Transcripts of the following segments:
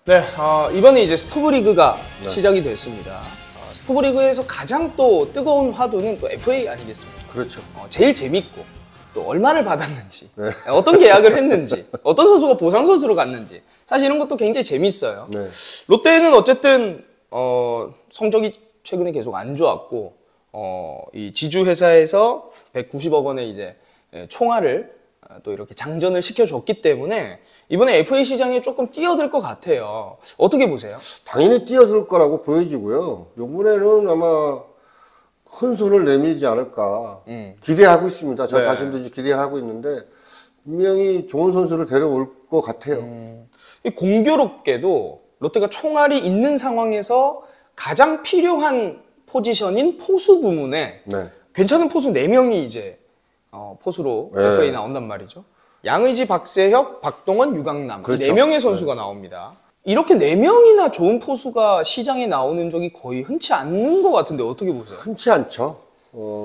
네, 이번에 이제 스토브리그가 시작이 됐습니다. 스토브리그에서 가장 또 뜨거운 화두는 또 FA 아니겠습니까? 그렇죠. 제일 재밌고 또 얼마를 받았는지, 어떤 계약을 했는지, 어떤 선수가 보상 선수로 갔는지, 사실 이런 것도 굉장히 재밌어요. 네. 롯데는 어쨌든 성적이 최근에 계속 안 좋았고 이 지주 회사에서 190억 원의 이제 총알을 또 이렇게 장전을 시켜줬기 때문에 이번에 FA 시장에 조금 뛰어들 것 같아요. 어떻게 보세요? 당연히 뛰어들 거라고 보여지고요. 이번에는 아마 큰 손을 내밀지 않을까 기대하고 있습니다. 저 자신도 이제 기대하고 있는데 분명히 좋은 선수를 데려올 것 같아요. 공교롭게도 롯데가 총알이 있는 상황에서 가장 필요한 포지션인 포수 부문에 괜찮은 포수 4명이 이제 포수로 FA 나온단 말이죠. 양의지, 박세혁, 박동원, 유강남. 그렇죠. 4명의 선수가 나옵니다. 이렇게 4명이나 좋은 포수가 시장에 나오는 적이 거의 흔치 않는 것 같은데 어떻게 보세요? 흔치 않죠.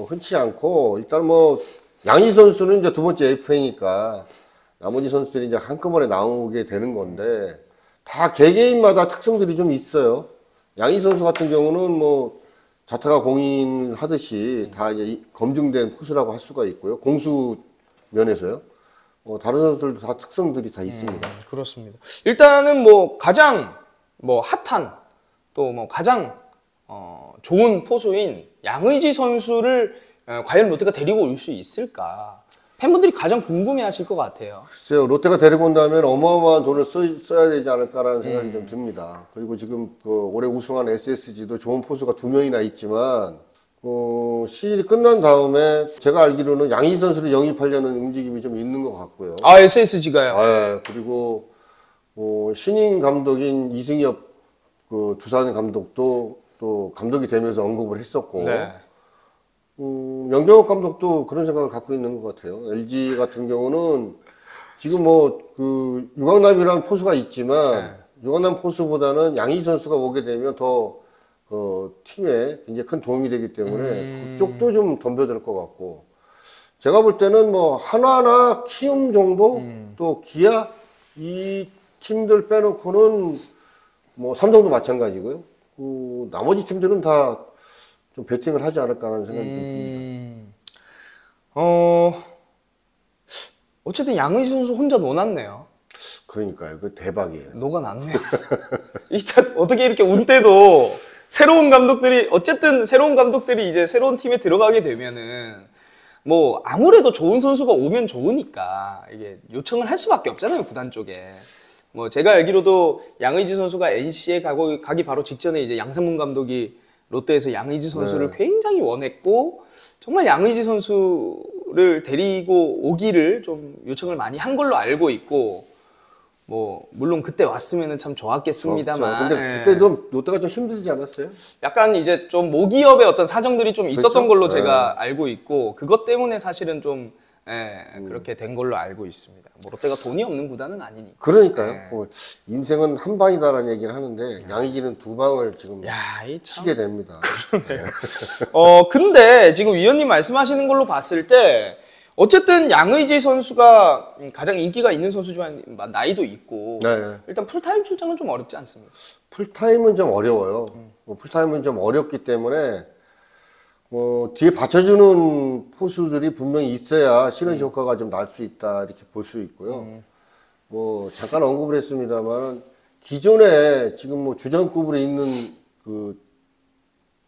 흔치 않고 일단 뭐 양의지 선수는 이제 두 번째 FA니까 나머지 선수들이 이제 한꺼번에 나오게 되는 건데 다 개개인마다 특성들이 좀 있어요. 양의지 선수 같은 경우는 뭐 자타가 공인하듯이 다 이제 검증된 포수라고 할 수가 있고요. 공수 면에서요. 다른 선수들도 다 특성들이 다 있습니다. 그렇습니다. 일단은 뭐 가장 뭐 핫한 또 뭐 가장 좋은 포수인 양의지 선수를 과연 롯데가 데리고 올 수 있을까? 팬분들이 가장 궁금해하실 것 같아요. 글쎄요, 롯데가 데리고 온다면 어마어마한 돈을 써야 되지 않을까라는 생각이 좀 듭니다. 그리고 지금 올해 우승한 SSG도 좋은 포수가 2명이나 있지만 시즌이 끝난 다음에 제가 알기로는 양의지 선수를 영입하려는 움직임이 좀 있는 것 같고요. SSG가요? 네, 그리고 신인 감독인 이승엽 두산 감독도 또 감독이 되면서 언급을 했었고 연경욱 감독도 그런 생각을 갖고 있는 것 같아요. LG 같은 경우는 지금 유강남이라는 포수가 있지만 유강남 포수보다는 양의지 선수가 오게 되면 더 팀에 굉장히 큰 도움이 되기 때문에 그쪽도 좀 덤벼들 것 같고 제가 볼 때는 뭐 하나나 키움 정도 또 기아 이 팀들 빼놓고는 뭐 삼성도 마찬가지고요. 나머지 팀들은 다 좀 배팅을 하지 않을까라는 생각이 듭니다. 어쨌든 양의지 선수 혼자 놓았네요. 그러니까요. 그 대박이에요. 녹아났네요. 어떻게 이렇게 운 때도 새로운 감독들이 이제 새로운 팀에 들어가게 되면은 뭐 아무래도 좋은 선수가 오면 좋으니까 이게 요청을 할 수밖에 없잖아요, 구단 쪽에. 뭐 제가 알기로도 양의지 선수가 NC에 가기 바로 직전에 이제 양상문 감독이 롯데에서 양의지 선수를 굉장히 원했고 정말 양의지 선수를 데리고 오기를 좀 요청을 많이 한 걸로 알고 있고 뭐 물론 그때 왔으면 참 좋았겠습니다만 근데 그때도 롯데가 좀 힘들지 않았어요? 약간 이제 좀 모기업의 어떤 사정들이 좀 있었던 걸로 제가 알고 있고 그것 때문에 사실은 좀 그렇게 된 걸로 알고 있습니다. 뭐 롯데가 돈이 없는 구단은 아니니까. 그러니까요. 인생은 한 방이다라는 얘기를 하는데 양의지는 2방을 지금 치게 됩니다. 그러네요. 근데 지금 위원님 말씀하시는 걸로 봤을 때 어쨌든 양의지 선수가 가장 인기가 있는 선수지만 나이도 있고 일단 풀타임 출장은 좀 어렵지 않습니까? 풀타임은 좀 어려워요. 풀타임은 좀 어렵기 때문에 뒤에 받쳐주는 포수들이 분명히 있어야 시너지 효과가 좀 날 수 있다 이렇게 볼 수 있고요. 잠깐 언급을 했습니다만 기존에 지금 주전급으로 있는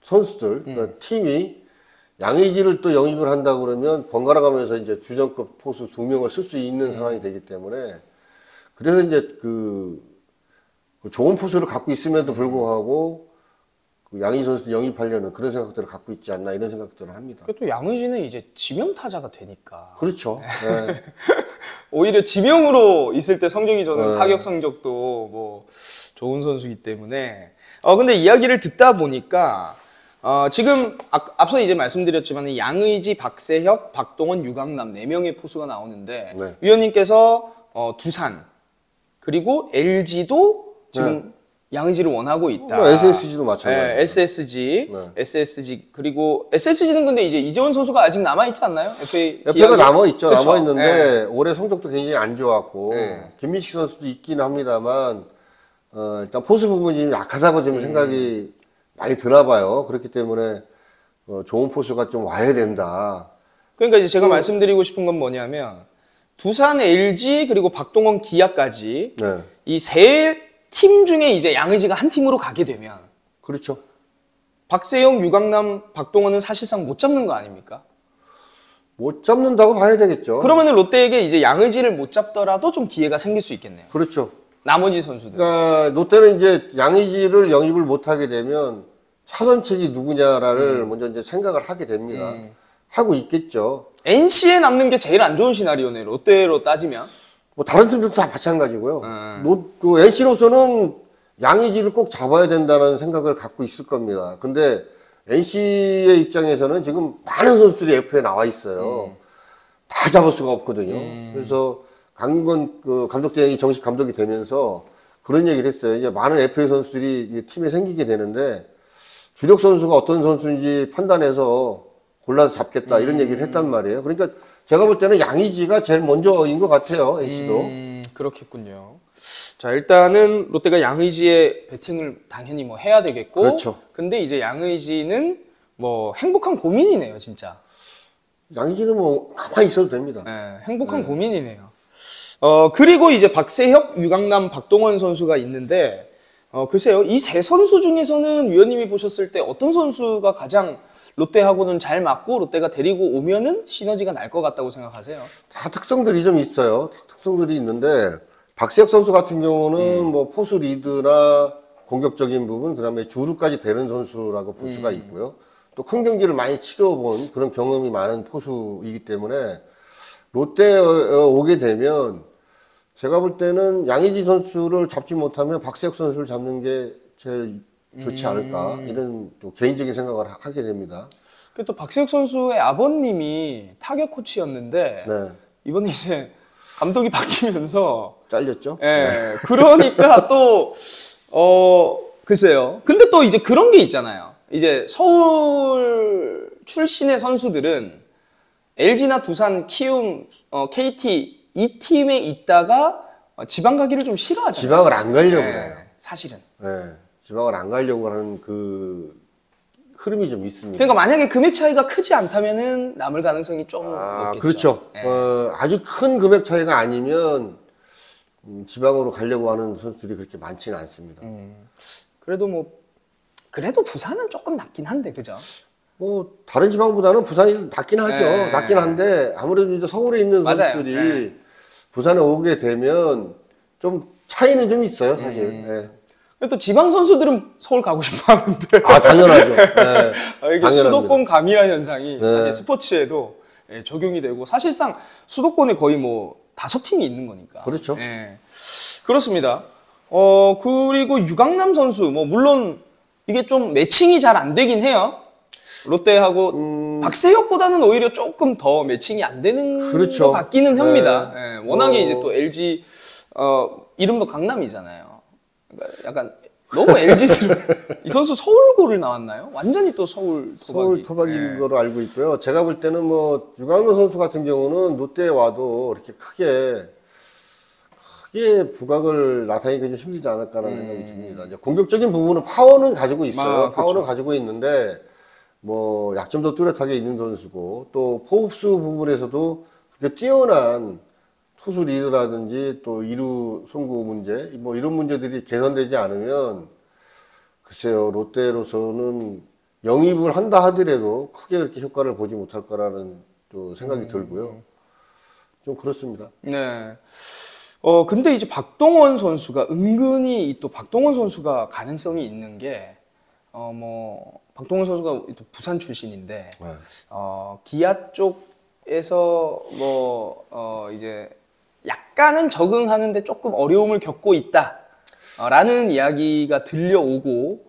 선수들, 그러니까 팀이 양의지를 또 영입을 한다 그러면 번갈아 가면서 이제 주전급 포수 2명을 쓸 수 있는 상황이 되기 때문에 그래서 이제 좋은 포수를 갖고 있음에도 불구하고 양의지 선수를 영입하려는 그런 생각들을 갖고 있지 않나 이런 생각들을 합니다. 또 양의지는 이제 지명 타자가 되니까. 그렇죠. 오히려 지명으로 있을 때 성적이 저는 타격 성적도 뭐 좋은 선수이기 때문에. 근데 이야기를 듣다 보니까 지금 앞서 이제 말씀드렸지만 양의지, 박세혁, 박동원, 유강남 4명의 포수가 나오는데 위원님께서 두산 그리고 LG도 지금 양의지를 원하고 있다. SSG도 마찬가지예요. SSG 그리고 SSG는 근데 이제 이재원 선수가 아직 남아 있지 않나요? FA가 남아 있죠. 남아 있는데 올해 성적도 굉장히 안 좋았고 김민식 선수도 있긴 합니다만 일단 포수 부분이 좀 약하다고 좀 생각이 많이 드나 봐요. 그렇기 때문에 좋은 포수가 좀 와야 된다. 그러니까 이제 제가 말씀드리고 싶은 건 뭐냐면 두산, LG 그리고 박동원, 기아까지 네. 이 세 팀 중에 이제 양의지가 한 팀으로 가게 되면 그렇죠. 박세영, 유강남, 박동원은 사실상 못 잡는 거 아닙니까? 못 잡는다고 봐야 되겠죠. 그러면은 롯데에게 이제 양의지를 못 잡더라도 좀 기회가 생길 수 있겠네요. 그렇죠. 나머지 선수들. 그러니까 롯데는 이제 양의지를 영입을 못 하게 되면 차선책이 누구냐를 먼저 이제 생각을 하게 됩니다. 하고 있겠죠. NC에 남는 게 제일 안 좋은 시나리오네요. 롯데로 따지면. 뭐 다른 팀들도 다 마찬가지고요. 그 NC로서는 양의지를 꼭 잡아야 된다는 생각을 갖고 있을 겁니다. 근데 NC의 입장에서는 지금 많은 선수들이 F에 나와 있어요. 다 잡을 수가 없거든요. 그래서 강민권 그 감독 대행이 정식 감독이 되면서 그런 얘기를 했어요. 이제 많은 FA 선수들이 팀에 생기게 되는데 주력 선수가 어떤 선수인지 판단해서 골라서 잡겠다 이런 얘기를 했단 말이에요. 그러니까 제가 볼 때는 양의지가 제일 먼저인 것 같아요. NC도. 그렇겠군요. 자, 일단은 롯데가 양의지의 배팅을 당연히 뭐 해야 되겠고. 그렇죠. 근데 이제 양의지는 뭐 행복한 고민이네요, 진짜. 양의지는 뭐 가만히 있어도 됩니다. 네, 행복한 고민이네요. 그리고 이제 박세혁, 유강남, 박동원 선수가 있는데, 글쎄요, 이 세 선수 중에서는 위원님이 보셨을 때 어떤 선수가 가장 롯데하고는 잘 맞고 롯데가 데리고 오면은 시너지가 날 것 같다고 생각하세요? 다 특성들이 좀 있어요. 다 특성들이 있는데 박세혁 선수 같은 경우는 뭐 포수 리드나 공격적인 부분, 그다음에 주루까지 되는 선수라고 볼 수가 있고요. 또 큰 경기를 많이 치러본 그런 경험이 많은 포수이기 때문에 롯데에 오게 되면 제가 볼 때는 양의지 선수를 잡지 못하면 박세혁 선수를 잡는 게 제일 좋지 않을까 이런 또 개인적인 생각을 하게 됩니다. 그리고 또 박세혁 선수의 아버님이 타격 코치였는데 네. 이번에 이제 감독이 바뀌면서 잘렸죠? 예, 그러니까 또 글쎄요. 근데 또 이제 그런 게 있잖아요. 이제 서울 출신의 선수들은 LG나 두산, 키움, KT 이 팀에 있다가 지방 가기를 좀 싫어하잖아요. 지방을 사실. 안 가려고 예, 그래요. 사실은. 네. 지방을 안 가려고 하는 그 흐름이 좀 있습니다. 그러니까 만약에 금액 차이가 크지 않다면은 남을 가능성이 좀 높겠죠. 그렇죠. 예. 아주 큰 금액 차이가 아니면 지방으로 가려고 하는 선수들이 그렇게 많지는 않습니다. 그래도 부산은 조금 낫긴 한데, 그죠? 뭐 다른 지방보다는 부산이 낫긴 하죠. 예. 낫긴 한데 아무래도 이제 서울에 있는 맞아요. 선수들이 예. 부산에 오게 되면 좀 차이는 좀 있어요, 사실. 예. 또 지방 선수들은 서울 가고 싶어 하는데. 당연하죠. 네. 이게 당연합니다. 수도권 가미라 현상이 네. 사실 스포츠에도 적용이 되고 사실상 수도권에 거의 뭐 5팀이 있는 거니까. 그렇죠. 예. 그렇습니다. 그리고 유강남 선수 뭐 물론 이게 좀 매칭이 잘 안 되긴 해요. 롯데하고 박세혁보다는 오히려 조금 더 매칭이 안 되는 그렇죠. 것 같기는 합니다. 네. 예, 워낙에 이제 또 LG 이름도 강남이잖아요. 그러니까 약간 너무 LG스러워. 이 선수 서울고를 나왔나요? 완전히 또 서울 토박이. 서울 토박인 거로 알고 있고요. 제가 볼 때는 뭐 유강남 선수 같은 경우는 롯데에 와도 이렇게 크게 부각을 나타내기 좀 힘들지 않을까라는 생각이 듭니다. 이제 공격적인 부분은 파워는 가지고 있어요. 파워는 가지고 있는데 뭐 약점도 뚜렷하게 있는 선수고 또 포흡수 부분에서도 그렇게 뛰어난 투수 리드라든지 또 이루 송구 문제 뭐 이런 문제들이 개선되지 않으면 글쎄요 롯데로서는 영입을 한다 하더라도 크게 그렇게 효과를 보지 못할 거라는 또 생각이 들고요. 좀 그렇습니다. 네. 근데 이제 박동원 선수가 은근히 또 박동원 선수가 가능성이 있는 게 박동원 선수가 또 부산 출신인데 네. 기아 쪽에서 이제 약간은 적응하는데 조금 어려움을 겪고 있다라는 이야기가 들려오고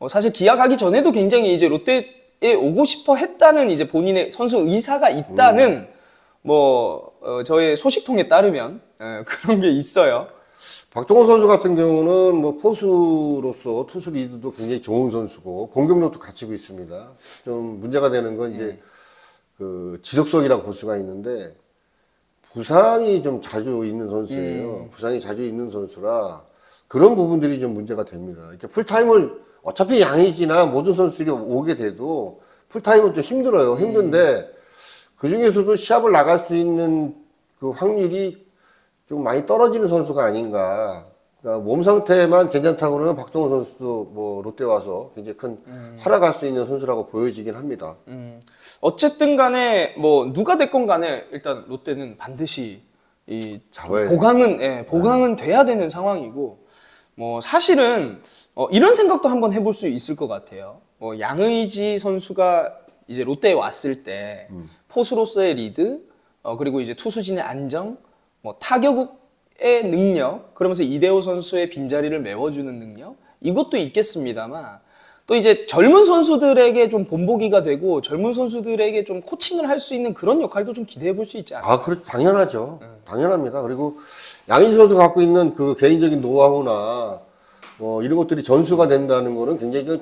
사실 기아 가기 전에도 굉장히 이제 롯데에 오고 싶어 했다는 이제 본인의 선수 의사가 있다는 저의 소식통에 따르면 그런 게 있어요. 박동원 선수 같은 경우는 뭐 포수로서 투수 리드도 굉장히 좋은 선수고 공격력도 갖추고 있습니다. 좀 문제가 되는 건 이제 그 지속성이라고 볼 수가 있는데 부상이 좀 자주 있는 선수예요. 부상이 자주 있는 선수라 그런 부분들이 좀 문제가 됩니다. 이렇게 풀타임을 어차피 양의지나 모든 선수들이 오게 돼도 풀타임은 좀 힘들어요. 힘든데 그 중에서도 시합을 나갈 수 있는 그 확률이 좀 많이 떨어지는 선수가 아닌가. 그러니까 몸 상태만 괜찮다고 그러면 박동원 선수도 뭐 롯데 와서 굉장히 큰 활약할 수 있는 선수라고 보여지긴 합니다. 어쨌든 간에 뭐 누가 됐건 간에 일단 롯데는 반드시 이 잡아야 보강은 돼야 되는 상황이고 뭐 사실은 이런 생각도 한번 해볼 수 있을 것 같아요. 뭐 양의지 선수가 이제 롯데에 왔을 때 포수로서의 리드 그리고 이제 투수진의 안정 뭐 타격의 능력 그러면서 이대호 선수의 빈자리를 메워주는 능력 이것도 있겠습니다만 또 이제 젊은 선수들에게 좀 본보기가 되고 젊은 선수들에게 좀 코칭을 할 수 있는 그런 역할도 좀 기대해 볼 수 있지 않을까? 그렇죠. 당연하죠. 당연합니다. 그리고 양의지 선수가 갖고 있는 그 개인적인 노하우나 뭐 이런 것들이 전수가 된다는 거는 굉장히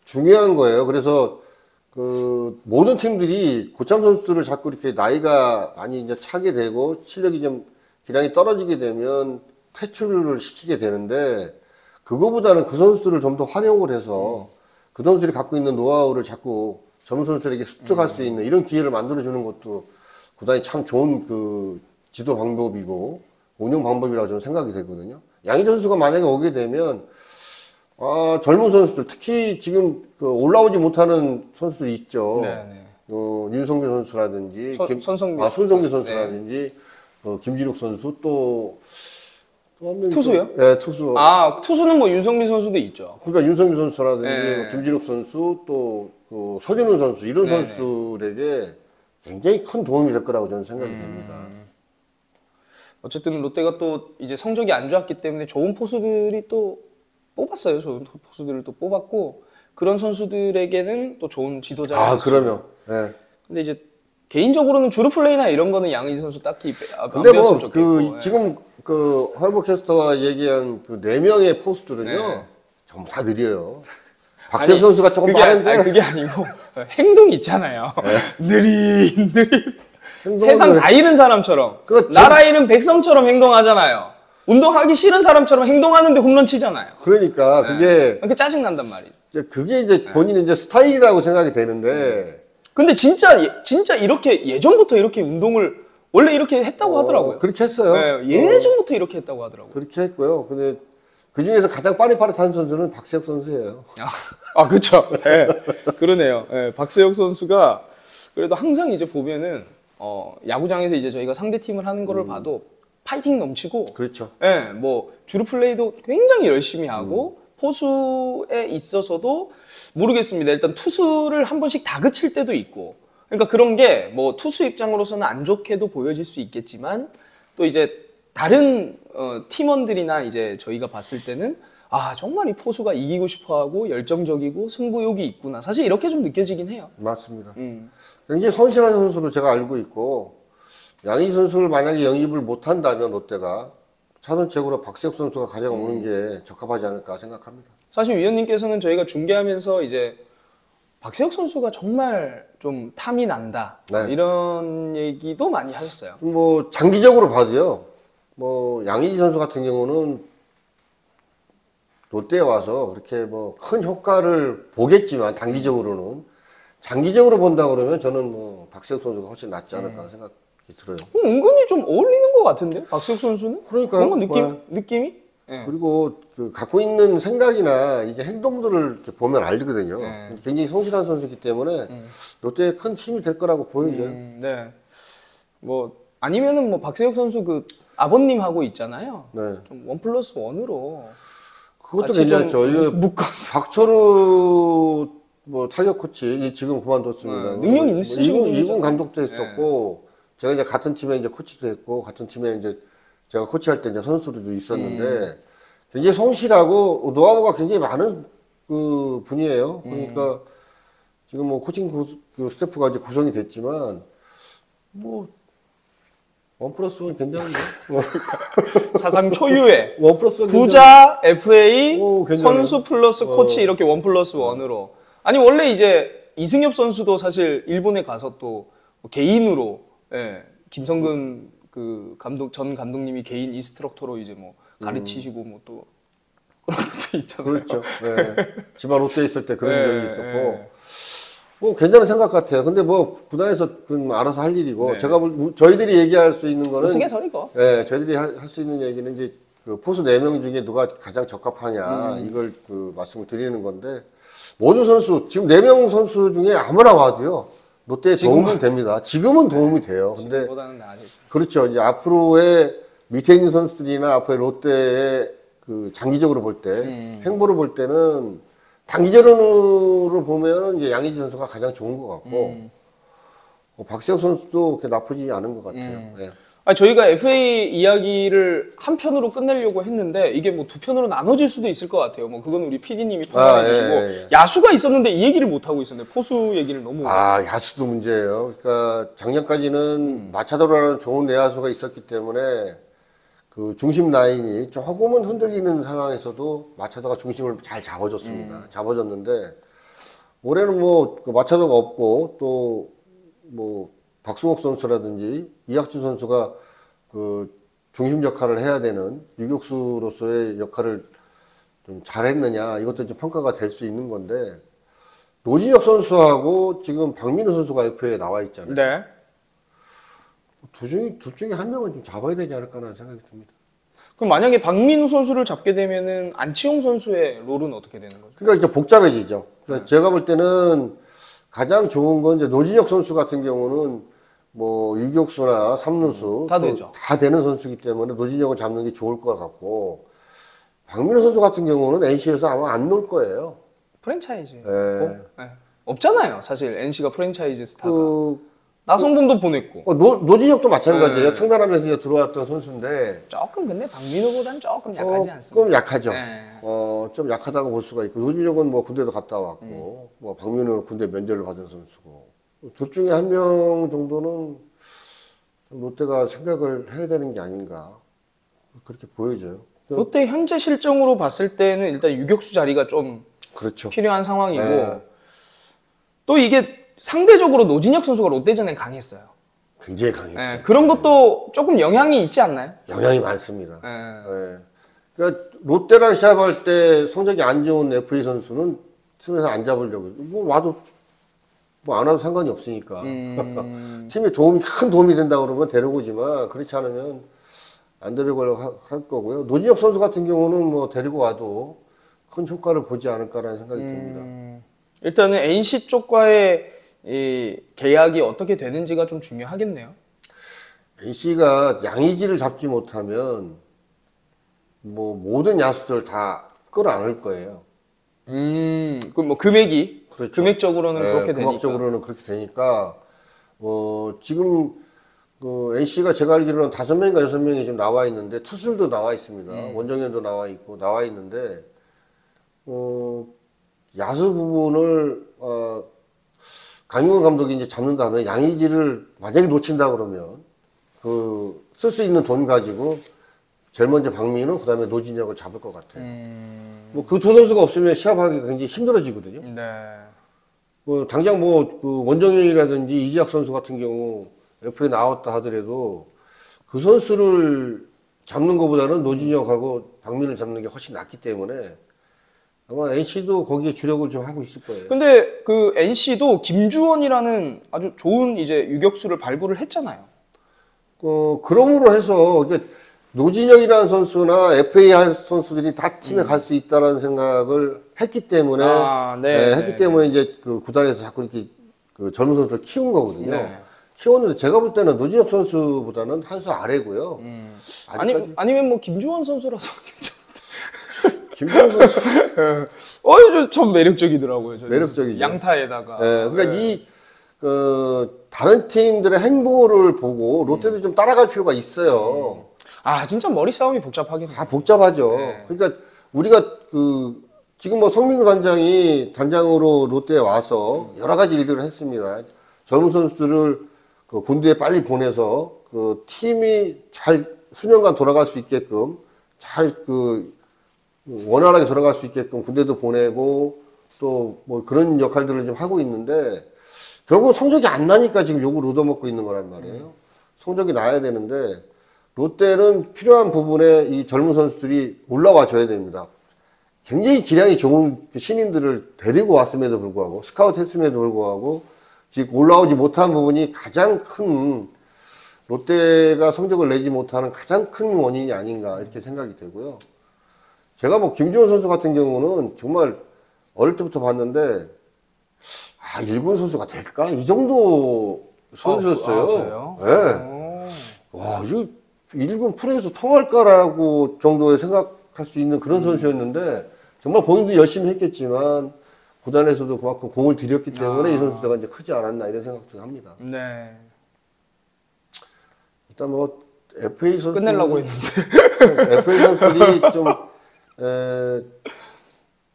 중요한 거예요. 그래서 그 모든 팀들이 고참 선수들을 자꾸 이렇게 나이가 많이 이제 차게 되고 실력이 좀 기량이 떨어지게 되면 퇴출을 시키게 되는데 그거보다는 그 선수들을 좀 더 활용을 해서 그 선수들이 갖고 있는 노하우를 자꾸 젊은 선수들에게 습득할 수 있는 이런 기회를 만들어주는 것도 구단이 참 좋은 그 지도 방법이고 운영 방법이라고 저는 생각이 되거든요. 양의지 선수가 만약에 오게 되면 젊은 선수들 특히 지금 그 올라오지 못하는 선수들이 있죠. 네네. 윤성규 선수라든지 손성규 선수라든지 김진욱 선수 또 한 명 투수요? 네, 투수. 투수는 뭐 윤성민 선수도 있죠. 그러니까 윤성규 선수라든지 네. 김진욱 선수 또 서진훈 선수 이런 네네. 선수들에게 굉장히 큰 도움이 될 거라고 저는 생각이 됩니다. 어쨌든 롯데가 또 이제 성적이 안 좋았기 때문에 좋은 포수들이 또 뽑았어요. 좋은 포수들을 또 뽑았고 그런 선수들에게는 또 좋은 지도자가 됐어요. 그러면. 네. 근데 이제 개인적으로는 주루 플레이나 이런 거는 양의지 선수 딱히 안 근데 뭐 배웠으면 좋겠고. 지금 그 헐버 캐스터가 얘기한 그 4명의 포수들은요. 네. 전부 다 느려요. 박세웅 선수가 조금 빠른데. 그게 아니고 행동이 있잖아요. 느릿 세상 다 잃은 사람처럼 나라 잃은 백성처럼 행동하잖아요. 운동하기 싫은 사람처럼 행동하는데 홈런 치잖아요. 그러니까 그게 짜증 난단 말이죠. 그게 이제 본인의 이제 스타일이라고 생각이 되는데. 근데 진짜 이렇게 예전부터 이렇게 운동을 원래 이렇게 했다고 하더라고요. 그렇게 했어요. 네, 예전부터 이렇게 했다고 하더라고요. 그렇게 했고요. 근데 그 중에서 가장 빠릿빠릿한 선수는 박세혁 선수예요. 그렇죠. 네, 그러네요. 네, 박세혁 선수가 그래도 항상 이제 보면은 야구장에서 이제 저희가 상대 팀을 하는 거를 봐도 파이팅 넘치고, 그렇죠. 네, 뭐 주루 플레이도 굉장히 열심히 하고 포수에 있어서도 모르겠습니다. 일단 투수를 한 번씩 다그칠 때도 있고, 그러니까 그런 게 뭐 투수 입장으로서는 안 좋게도 보여질 수 있겠지만 또 이제 다른 팀원들이나 이제 저희가 봤을 때는 정말 이 포수가 이기고 싶어하고 열정적이고 승부욕이 있구나. 사실 이렇게 좀 느껴지긴 해요. 맞습니다. 굉장히 성실한 선수로 제가 알고 있고 양의지 선수를 만약에 영입을 못한다면 롯데가 차선책으로 박세혁 선수가 가져오는 게 적합하지 않을까 생각합니다. 사실 위원님께서는 저희가 중계하면서 이제 박세혁 선수가 정말 좀 탐이 난다. 네. 이런 얘기도 많이 하셨어요. 뭐 장기적으로 봐도요. 뭐 양의지 선수 같은 경우는 롯데에 와서 그렇게 뭐 큰 효과를 보겠지만 단기적으로는 장기적으로 본다 그러면 저는 뭐 박세혁 선수가 훨씬 낫지 않을까 생각이 들어요. 은근히 좀 어울리는 것 같은데요, 박세혁 선수는? 그러니까요. 뭔가 느낌이? 네. 그리고 그 갖고 있는 생각이나 이게 행동들을 이렇게 보면 알거든요. 굉장히 성실한 선수이기 때문에 롯데에 큰 힘이 될 거라고 보여져요. 네. 뭐 아니면은 뭐 박세혁 선수 그 아버님하고 있잖아요. 네. 좀 1+1으로 그것도 괜찮죠. 묶어서 박철우 뭐 타격 코치 지금 그만뒀습니다. 능력 있으신 분이죠. 이군 감독도 했었고 제가 이제 같은 팀에 이제 코치도 했고 같은 팀에 이제 제가 코치할 때 이제 선수들도 있었는데 굉장히 성실하고 노하우가 굉장히 많은 그 분이에요. 그러니까 지금 뭐 코칭 그 스태프가 이제 구성이 됐지만 뭐 1+1 괜찮은데. 사상 초유의 1+1 부자 FA 괜찮아요. 선수 플러스 코치 이렇게 1+1으로. 아니 원래 이제 이승엽 선수도 사실 일본에 가서 또 개인으로 김성근 그 전 감독님이 개인 인스트럭터로 이제 뭐 가르치시고 뭐 또 그런 것도 있잖아요. 그렇죠. 네. 지만 롯데에 있을 때 그런 네, 적이 있었고. 네. 뭐 괜찮은 생각 같아요. 근데 뭐 구단에서 그 알아서 할 일이고 네. 제가 저희들이 얘기할 수 있는 거는 우스갯소리고. 예, 저희들이 할 수 있는 얘기는 이제 그 포수 4명 중에 누가 가장 적합하냐 이걸 그 말씀을 드리는 건데 모든 선수 지금 4명 선수 중에 아무나 와도요 롯데에 도움은 됩니다. 지금은 도움이 돼요. 근데 지금보다는 나아지죠. 그렇죠. 이제 앞으로의 밑에 있는 선수들이나 앞으로의 롯데의 그 장기적으로 볼 때 행보를 볼 때는 단기적으로 보면 이제 양의지 선수가 가장 좋은 것 같고 박세혁 선수도 그렇게 나쁘지 않은 것 같아요. 예. 아니, 저희가 FA 이야기를 한 편으로 끝내려고 했는데 이게 뭐 두 편으로 나눠질 수도 있을 것 같아요. 뭐 그건 우리 PD님이 판단해 주시고 예. 야수가 있었는데 이 얘기를 못 하고 있었는데 포수 얘기를 너무 야수도 문제예요. 그러니까 작년까지는 마차도라는 좋은 내야수가 있었기 때문에 그 중심 라인이 조금은 흔들리는 상황에서도 마차도가 중심을 잘 잡아줬습니다. 잡아줬는데 올해는 뭐그 마차도가 없고 또 뭐 박승욱 선수라든지 이학주 선수가 그 중심 역할을 해야 되는 유격수로서의 역할을 좀 잘했느냐 이것도 좀 평가가 될 수 있는 건데 노진혁 선수하고 지금 박민우 선수가 FA에 나와 있잖아요. 네. 둘 중에 한 명은 좀 잡아야 되지 않을까라는 생각이 듭니다. 그럼 만약에 박민우 선수를 잡게 되면은 안치홍 선수의 롤은 어떻게 되는 거죠? 그러니까 이제 복잡해지죠. 그러니까 제가 볼 때는 가장 좋은 건 이제 노진혁 선수 같은 경우는 뭐 유격수나 삼루수 다 되죠. 다 되는 선수이기 때문에 노진혁을 잡는 게 좋을 것 같고 박민우 선수 같은 경우는 NC에서 아마 안 놀 거예요. 프랜차이즈. 예. 없잖아요. 사실 NC가 프랜차이즈 스타가. 그 나성범도 보냈고. 노진혁도 마찬가지예요. 청단하면서 이제 들어왔던 선수인데 조금 근데 박민우보다는 조금 약하지 않습니까? 조금 약하죠. 네. 좀 약하다고 볼 수가 있고 노진혁은 뭐 군대도 갔다 왔고 뭐 박민우는 군대 면제를 받은 선수고 둘 중에 한 명 정도는 롯데가 생각을 해야 되는 게 아닌가 그렇게 보여져요. 롯데 현재 실정으로 봤을 때는 일단 유격수 자리가 좀 그렇죠. 필요한 상황이고 네. 또 이게 상대적으로 노진혁 선수가 롯데전엔 강했어요. 굉장히 강했죠. 네, 그런 것도 조금 영향이 있지 않나요? 영향이 많습니다. 네. 네. 그러니까 롯데랑 시합할 때 성적이 안 좋은 FA 선수는 팀에서 안 잡으려고 뭐 와도 뭐 안 와도 상관이 없으니까 팀에 큰 도움이 된다 그러면 데려오지만 그렇지 않으면 안 데리고 할 거고요. 노진혁 선수 같은 경우는 뭐 데리고 와도 큰 효과를 보지 않을까라는 생각이 듭니다. 일단은 NC 쪽과의 이 계약이 어떻게 되는지가 좀 중요하겠네요. NC가 양의지를 잡지 못하면 뭐 모든 야수들 다 끌어안을 거예요. 그 뭐 금액이 그렇죠. 금액적으로는 네, 그렇게 되니까. 금액적으로는 그렇게 되니까 지금 그 NC가 제가 알기로는 5명인가 6명이 지금 나와 있는데 투수들도 나와 있습니다. 원정현도 나와 있고 나와 있는데 야수 부분을 강용원 감독이 이제 잡는 다음에 양의지를 만약에 놓친다 그러면 쓸 수 있는 돈 가지고 제일 먼저 박민우 그다음에 노진혁을 잡을 것 같아요. 뭐 그 두 선수가 없으면 시합하기가 굉장히 힘들어지거든요. 네. 당장 그 원정현이라든지 이지학 선수 같은 경우 FA에 나왔다 하더라도 그 선수를 잡는 것보다는 노진혁하고 박민우를 잡는 게 훨씬 낫기 때문에 아마 NC도 거기에 주력을 좀 하고 있을 거예요. 근데 그 NC도 김주원이라는 아주 좋은 이제 유격수를 발굴을 했잖아요. 그럼으로 해서 이제 노진혁이라는 선수나 FA 할 선수들이 다 팀에 갈 수 있다라는 생각을 했기 때문에 했기 때문에 이제 그 구단에서 자꾸 이렇게 그 젊은 선수를 키운 거거든요. 네. 키웠는데 제가 볼 때는 노진혁 선수보다는 한 수 아래고요. 아니면 뭐 김주원 선수라서 괜찮은데. 김주원 선수 참 매력적이더라고요. 매력적이죠. 양타에다가. 네, 그러니까 다른 팀들의 행보를 보고 롯데도 좀 따라갈 필요가 있어요. 진짜 머리 싸움이 복잡하긴 해요. 복잡하죠. 네. 그러니까 우리가 지금 뭐 성민구 단장이 단장으로 롯데에 와서 여러 가지 일들을 했습니다. 젊은 선수들을 군대에 빨리 보내서 팀이 잘 수년간 돌아갈 수 있게끔 잘 원활하게 돌아갈 수 있게끔 군대도 보내고 또 뭐 그런 역할들을 좀 하고 있는데 결국 성적이 안 나니까 지금 욕을 얻어먹고 있는 거란 말이에요. 성적이 나야 되는데 롯데는 필요한 부분에 이 젊은 선수들이 올라와 줘야 됩니다. 굉장히 기량이 좋은 그 신인들을 데리고 왔음에도 불구하고 스카우트 했음에도 불구하고 지금 올라오지 못한 부분이 가장 큰 롯데가 성적을 내지 못하는 가장 큰 원인이 아닌가 이렇게 생각이 되고요. 제가 뭐 김주원 선수 같은 경우는 정말 어릴 때부터 봤는데 1군 선수가 될까? 이 정도 선수였어요. 네. 와, 이거 1군 프로에서 통할까라고 정도의 생각할 수 있는 그런 선수였는데 정말 본인도 열심히 했겠지만 구단에서도 그만큼 공을 들였기 때문에 이 선수가 이제 크지 않았나 이런 생각도 합니다. 네. 일단 뭐 FA 선수 끝내려고 했는데 FA 선수들이 좀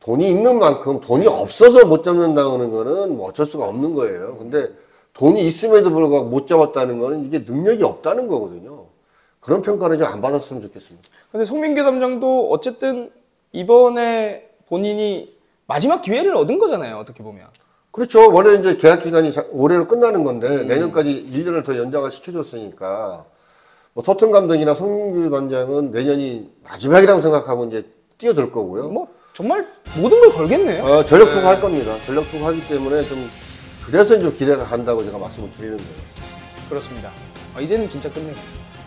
돈이 있는 만큼 돈이 없어서 못 잡는다는 거는 뭐 어쩔 수가 없는 거예요. 근데 돈이 있음에도 불구하고 못 잡았다는 거는 이게 능력이 없다는 거거든요. 그런 평가를 좀 안 받았으면 좋겠습니다. 근데 송민규 담장도 어쨌든 이번에 본인이 마지막 기회를 얻은 거잖아요. 어떻게 보면. 그렇죠. 원래 이제 계약 기간이 올해로 끝나는 건데 내년까지 1년을 더 연장을 시켜줬으니까 뭐 서튼 감독이나 송민규 단장은 내년이 마지막이라고 생각하고 이제 뛰어들 거고요. 뭐 정말 모든 걸 걸겠네요. 전력 투구 할 겁니다. 전력 투구 하기 때문에 좀 그래서 좀 기대가 간다고 제가 말씀을 드리는 거예요. 그렇습니다. 이제는 진짜 끝내겠습니다.